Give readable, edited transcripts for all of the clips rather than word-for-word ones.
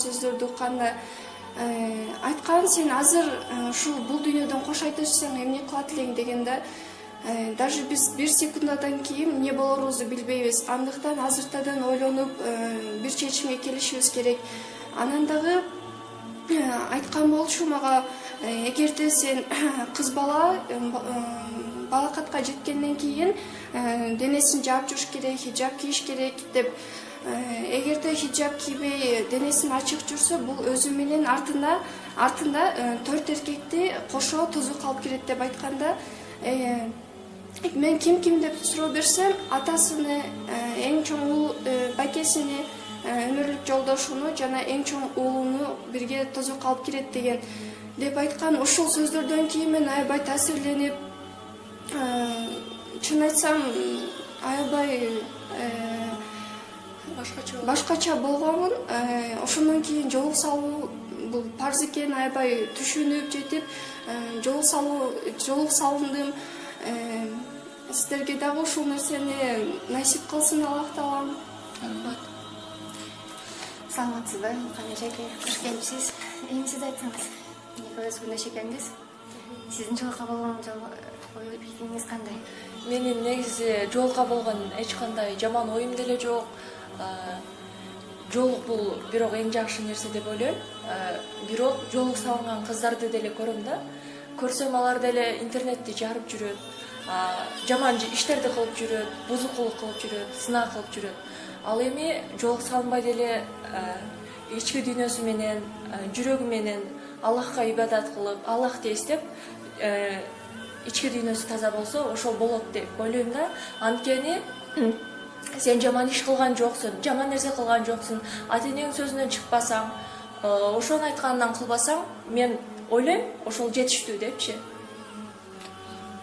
сөздөрдү укканда айткан, сен азыр ушул бул дүйнөдөн кош айта жүрсөң эмне кылат элең дегенде, даже биз бир секундадан кийин эмне болорубузду билбейбиз. Андыктан азыртадан ойлонуп бир чечимге келишибиз керек. Анан дагы айткан болчу мага, эгерде сен кыз бала балакатка жеткенден кийин денесин жаап жүрүш керек, хиджаб кийиш керек деп, эгерде хиджаб кийбей денесин ачык жүрсө, бул өзү менен артында 4 эркекти кошо тозук алып келет деп айтканда, мен ким деп суроо берсем, атасыны, эң чоң байкесини, өмүрлүк жолдошуну жана эң чоң уулуну бирге тозук алып келет деген деп айткан. Ушул сөздөрдөн кийин мен аябай таасирленип, чын айтсам аябай башкача болгонмун. Ошондон кийин жолук салуу бул парз экенин аябай түшүнүп жетип, жолук салындым. Сиздерге дагы ушул нерсени насип кылсын Аллах Таалам. Саламатсызбы? Канеш эке, кош келипсиз. Эми сиз айтсаңыз, экөөбүз күндөш экенбиз. Сиздин жолука болгон ой пикириңиз кандай? Менин негизи жолука болгон эч кандай жаман оюм деле жок. Жолук бул бирок эң жакшы нерсе деп ойлойм. Бирок жолук салынган кыздарды деле көрөм да. Көрсөм алар деле интернетти жарып жүрөт, жаман иштерди кылып жүрөт, бузукулук кылып жүрөт, сынаа кылып жүрөт. Ал эми жолук салынбай деле ички дүйнөсү менен, жүрөгү менен Аллахка ибадат кылып, Аллахты эстеп, ички дүйнөсү таза болсо, ошол болот деп ойлойм да. Анткени сен жаман иш кылган жоксуң, жаман нерсе кылган жоксуң, ата-энеңдин сөзүнөн чыкпасаң, ошонун айтканынан кылбасаң, мен ойлойм, ошол жетиштүү депчи.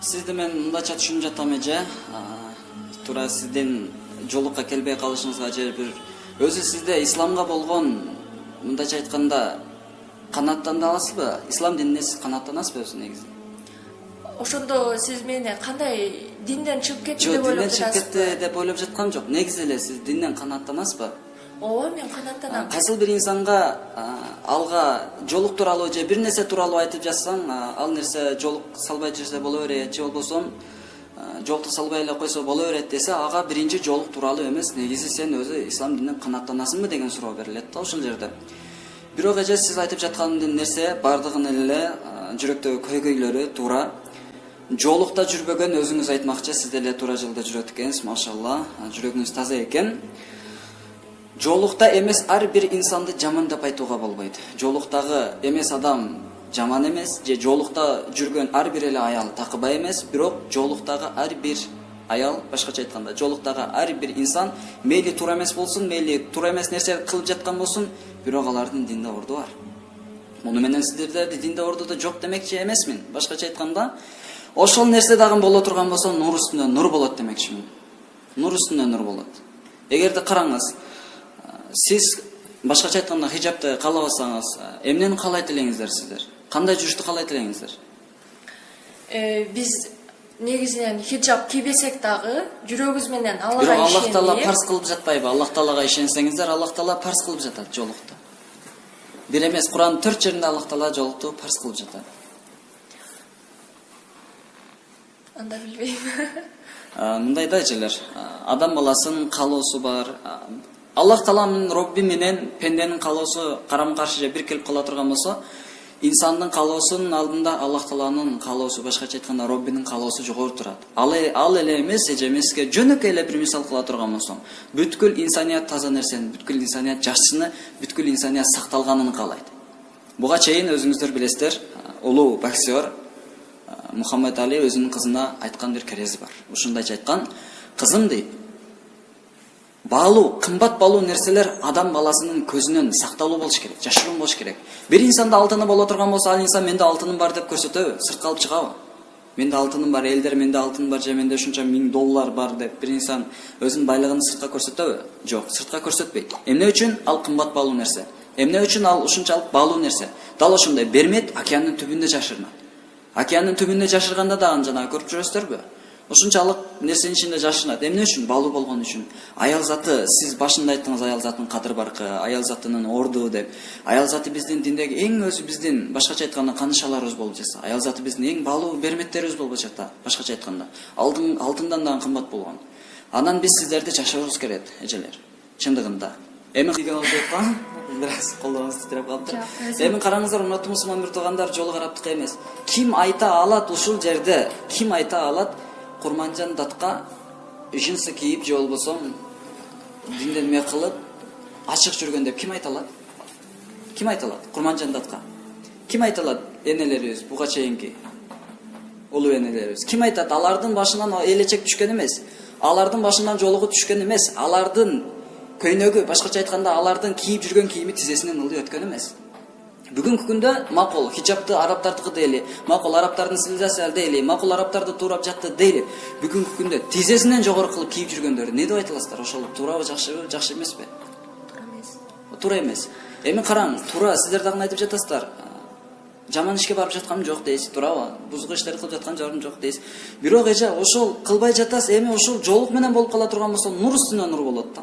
Сизди мен мындайча түшүнүп жатам эже. Туура сиздин жолукка келбей калышыңызга же бир өзү сизде исламга болгон, мындайча айтканда, канааттана аласызбы? Ислам динине сиз канааттанасызбы өзү негизи? Ошондо сиз мени кандай динден чыгып кетти деп ойлоп жатасыз? Жок, динден чыгып кетти деп ойлоп жаткам жок. Негизи эле сиз динден канааттанасызбы? Ооба, мен канааттанам. Кайсыл бир инсанга алга жолук тууралуу же бир нерсе тууралуу айтып жатсаң, ал нерсе жолук салбай жүрсө боло берет, же болбосо жолукту салбай эле койсо боло берет десе, ага биринчи жолук тууралуу эмес, негизи сен өзү ислам дининен канааттанасыңбы деген суроо берилет да ошол жерде. Бирок эже сиз айтып жаткан нерсе бардыгынын эле жүрөктөгү көйгөйлөрү туура. Жолукта жүрбөгөн өзүңүз айтмакчы, сиз деле туура жолдо жүрөт экенсиз, машалла, жүрөгүңүз таза экен. Жолукта эмес ар бир инсанды жаман деп айтууга болбойт. Жолуктагы эмес адам жаман эмес, же жолукта жүргөн ар бир эле аял такыбай эмес, бирок жолуктагы ар бир аял, башкача айтканда, жолуктагы ар бир инсан мейли туура эмес болсун, мейли туура эмес нерсе кылып жаткан болсун, бирок алардын динде орду бар. Муну менен сиздерде динде ордуда жок демекчи эмесмин. Башкача айтканда, ошол нерсе дагы боло турган болсо, нур үстүнө нур болот демекчимин. Нур үстүнө нур болот. Эгерде караңыз, сиз башкача айтканда хиджабты каалабасаңыз, эмнени каалайт элеңиздер сиздер? Кандай жүрүштү каалайт элеңиздер? Биз негизинен хиджаб кийбесек дагы жүрөгүбүз менен Аллага ишенip. Бирок Аллах Таала парз кылып жатпайбы? Аллах Таалага ишенсеңиздер, Аллах Таала парз кылып жатат жолукту. Бир эмес, Куранын 4 жеринде Аллах Таала жолукту парз кылып жатат. Анда билбейм. Мындай да эжелер, адам баласынын каалоосу бар. Аллах Тааланын Робби менен пенденин каалоосу карама-каршы же бир келип кала турган болсо, инсандын каалоосунун алдында Аллах Тааланын каалоосу, башкача айтканда Роббинин каалоосу жогору турат. Ал эле эмес, эже эмеске жөнөкөй эле бир мисал кыла турган болсом, бүткүл инсаният таза нерсени, бүткүл инсаният жакшыны, бүткүл инсаният сакталганын каалайт. Буга чейин өзүңүздөр билесиздер, улуу боксер Мухаммед Али өзүнүн кызына айткан бир керези бар. Ушундайча айткан: "Кызым" дейт, "баалуу, кымбат баалуу нерселер адам баласынын көзүнөн сакталуу болуш керек, жашыруун болуш керек. Бир инсанда алтыны боло турган болсо, ал инсан менде алтыным бар деп көрсөтөбү? Сыртка алып чыгабы? Менде алтыным бар, элдер менде алтын бар же менде ушунча $1000 бар деп бир инсан өзүнүн байлыгын сыртка көрсөтөбү? Жок, сыртка көрсөтпөйт. Эмне үчүн? Ал кымбат баалуу нерсе. Эмне үчүн ал ушунчалык баалуу нерсе? Дал ошондой бермет океандын түбүндө жашырынат. Океандын түбүндө жашырганда да аны жана көрүп жүрөсүздөрбү? ушунчалык нерсенин ичинде жашынат. Эмне үчүн? Балуу болгон үчүн. Аял заты, сиз башында айттыңыз, аял затынын кадыр баркы, аял затынын орду деп. Аял заты биздин диндеги эң өзү биздин башкача айтканда канышаларыбыз болуп жатса. Аял заты биздин эң балуу берметтерибиз болуп жатат, башкача айтканда. Алтындан дагы кымбат болгон. Анан биз сиздерди жашырыбыз керек, эжелер. Чындыгында. Эми деген болуп жаткан, бираз колдоруңуз титиреп калды. Эми караңыздар, урматтуу мусулман бир туугандар, жолу караптык эмес. Ким айта алат ушул жерде? Ким айта алат? Курманжан датка джинсы кийип же болбосо динден эме кылып ачык жүргөн деп ким айта алат? Ким айта алат? Курманжан датка. Ким айта алат? Энелерибиз, буга чейинки улуу энелерибиз. Ким айтат? Алардын башынан элечек түшкөн эмес. Алардын башынан жолугу түшкөн эмес. Алардын көйнөгү, башкача айтканда, алардын кийип жүргөн кийими тизесинен ылдый өткөн эмес. Бүгүнкү күндө макул хиджабты арабтардыкы дейли, макул арабтардын цивилизациясы дейли, макул арабтарды туурап жатты дейли. Бүгүнкү күндө тизесинен жогору кылып кийип жүргөндөрү не деп айтыласыздар? Ошол туурабы, жакшыбы, жакшы эмеспи? Туура эмес. Туура эмес. Эми караң, туура сиздер дагы айтып жатасыздар. Жаман ишке барып жатканым жок дейсиз, туурабы? Бузгу иштерди кылып жаткан жарым жок дейсиз. Бирок эже ошол кылбай жатасыз, эми ошол жолук менен болуп кала турган болсо, нур үстүнө нур болот да.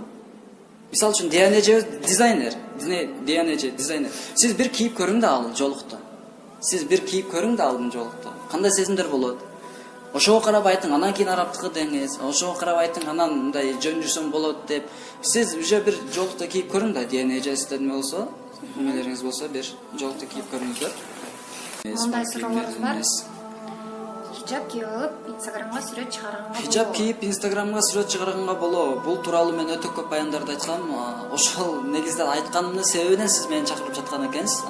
Мисал үчүн Диана эже дизайнер, Диана эже дизайнер. Сиз бир кийип көрүң да ал жолукту. Сиз бир кийип көрүң да алдын жолукту. Кандай сезимдер болот? Ошого карап айтың, анан кийин арабтыкы деңиз. Ошого карап айтың, анан мындай жөн жүрсөм болот деп. Сиз уже бир жолукту кийип көрүң да, Диана эже сизде неме болсо, немелериңиз болсо, бир жолукту кийип көрүңүздөр. Мындай суроолорубуз бар. Хиджаб кийип алып, Инстаграмга сүрөт чыгарганга Хиджаб кийип Инстаграмга сүрөт чыгарганга болобу? Бул тууралуу мен өтө көп баяндарды айткам. Ошол негизде айтканымдын себебинен сиз мени чакырып жаткан экенсиз.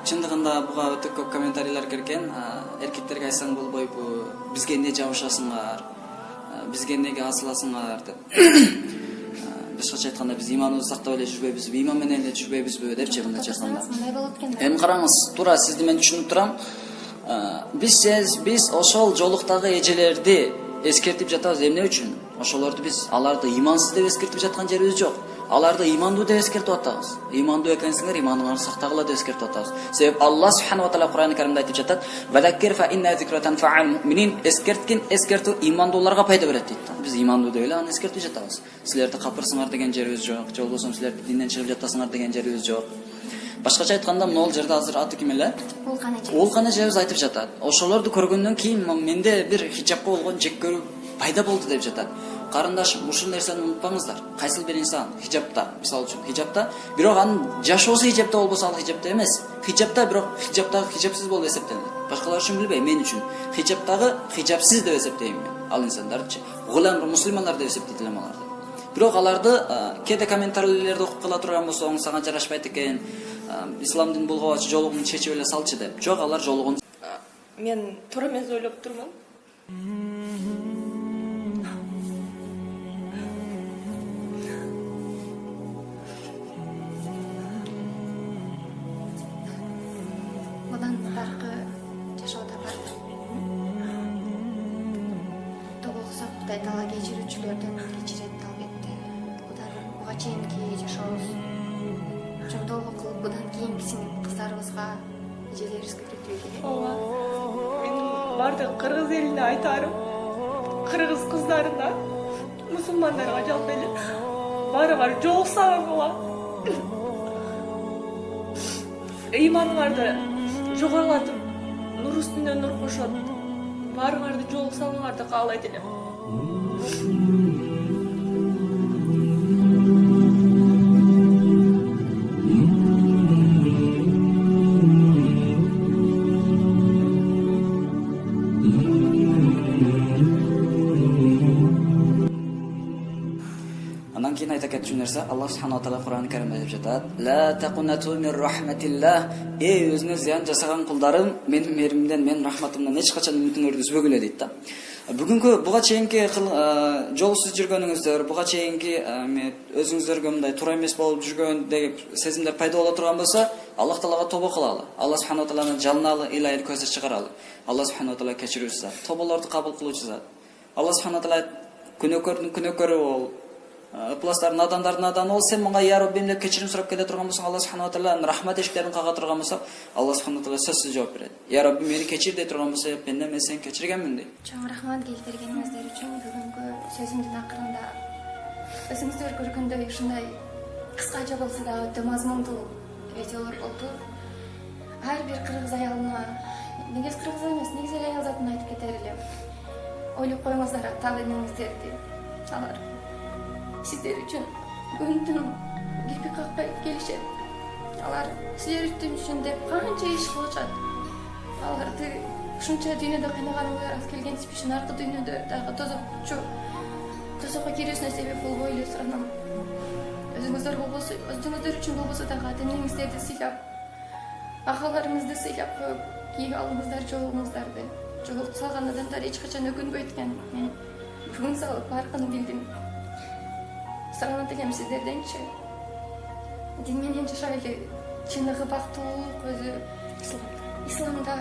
Чындыгында буга өтө көп комментарийлер келген. Эркектерге айтсаң болбойбу, бизге эмне жабышасыңар, бизге эмнеге асыласыңар деп. Башкача айтканда биз иманыбызды сактап эле жүрбөйбүзбү, иман менен эле жүрбөйбүзбү депчи мындайча айтканда. мындай болот экен. Эми караңыз, туура сизди мен түшүнүп турам. Биз ошол жолуктагы эжелерди эскертип жатабыз. Эмне үчүн? Ошолорду биз аларды имансыз деп эскертип жаткан жерибиз жок. Аларды имандуу деп эскертип атабыз. Имандуу экенсиңер, иманыңарды сактагыла деп эскертип атабыз. Себеп Алла субханаху ва таала Кур'ан-ы Каримде айтып жатат: "Валаккир фа инна зикратан фа'ал му'минин", эскерткен эскертүү имандууларга пайда берет дейт. Биз имандуу деп эле аны эскертип жатабыз. Силерди капырсыңар деген жерибиз жок, же болбосо силерди динден чыгып жатасыңар деген жерибиз жок. Башкача айтканда, могул жерде азыр аты ким эле? Улкан эжебиз айтып жатат. Ошолорду көргөндөн кийин менде бир хиджабка болгон жек көрүү пайда болду деп жатат. Карындашым, ушул нерсени унутпаңыздар. Кайсыл бир инсан хиджабта, мисалы үчүн хиджабта, бирок анын жашоосу хиджабта болбосо ал хиджабта эмес. Хиджабта, бирок хиджабтагы хиджабсыз болуп эсептелет. Башкалар үчүн билбейм, мен үчүн хиджабтагы хиджабсыз деп эсептейм мен. Ал инсандарды гулам мусулмандар деп эсептейт элем аларды. Бирок аларды кээде комментарийлерди окуп кала турган болсоң, сага жарашпайт экен, исламдын булгабачы жолугун чечип эле салчы деп. Жок, алар жолугун. Мен туура эмес ойлоп турмун. Одан баркы жашоодо бар. Толуксак Кудай таала кечирүүчүлөрдөн кечирет албетте. Буга чейинки жашообуз жомдоолук кылып, будан кийинкисин кыздарыбызга, эжелерибизге үйрөтүү керек. Ооба. Мен бардык кыргыз элине айтарым, кыргыз кыздарына, мусулмандарга жалпы эле баарыңар жол сагынгыла. Иманыңарды жогорулатып, нур үстүнө нур кошот. Баарыңарды жол салыңарды каалайт элем. Анан кийин айта кетчү нерсе, Алла субханаху ва таала Кур'ан-ы Каримде деп жатат: "Ла тaqunatu min rahmatillah", өзүнө зыян жасаган кулдарым, менин мээримден, менин рахматымдан эч качан үмүтүңөрдү үзбөгүлө дейт да. Бүгүнкү буга чейинки жолсуз жүргөнүңүздөр, буга чейинки өзүңүздөргө мындай туура эмес болуп жүргөн деген сезимдер пайда боло турган болсо, Аллах таалага тобо кылалы. Алла субханаху ва тааланы жалыналы, илайыр көзү чыгаралы. Алла субханаху ва таала кечирүүчү зат, тоболорду кабыл кылуучу зат. Алла субханаху ва таала күнөөкөрдүн күнөөкөрү бол. ыпластардын адамдардын наданы бол сен мага я Раббим деп кечирим сурап келе турган болсоң, Алла субхана ва таала рахмат эшиктерин кага турган болсо, Алла субхана ва таала сөзсүз жооп берет. Я Раббим мени кечир дей турган болсо, пенде мен сени кечиргенмин дейт. Чоң рахмат келип бергениңиздер үчүн. Бүгүнкү сөзүмдүн акырында өзүңүздөр көргөндөй ушундай кыскача болсо да өтө мазмундуу видеолор болду. Ар бир кыргыз аялына, негизи кыргыз эмес, негизи эле аял затына айтып кетер элем. Ойлоп коюңуздар ата энеңиздерди. Алар сиздер үчүн күндүн кирпик какпай келишет. Алар сиздер үчүн деп канча иш кылышат. Аларды ушунча дүйнөдө кыйнаганыңар алып келген үчүн аркы дүйнөдө дагы тозокко кирүүсүнө себеп болбой эле суранам. Өзүңүздөр болбосо, өзүңүздөр үчүн болбосо дагы ата энеңиздерди сыйлап, агаларыңызды сыйлап коюп, кийип алыңыздар жоогуңуздарды. Жоолукту салган адамдар эч качан өкүнбөйт экен. Мен бүгүн салып аркын билдим. Суранат элем сиздерденчи. Дин менен жашайлы, чыныгы бактылуулук өзү исламда.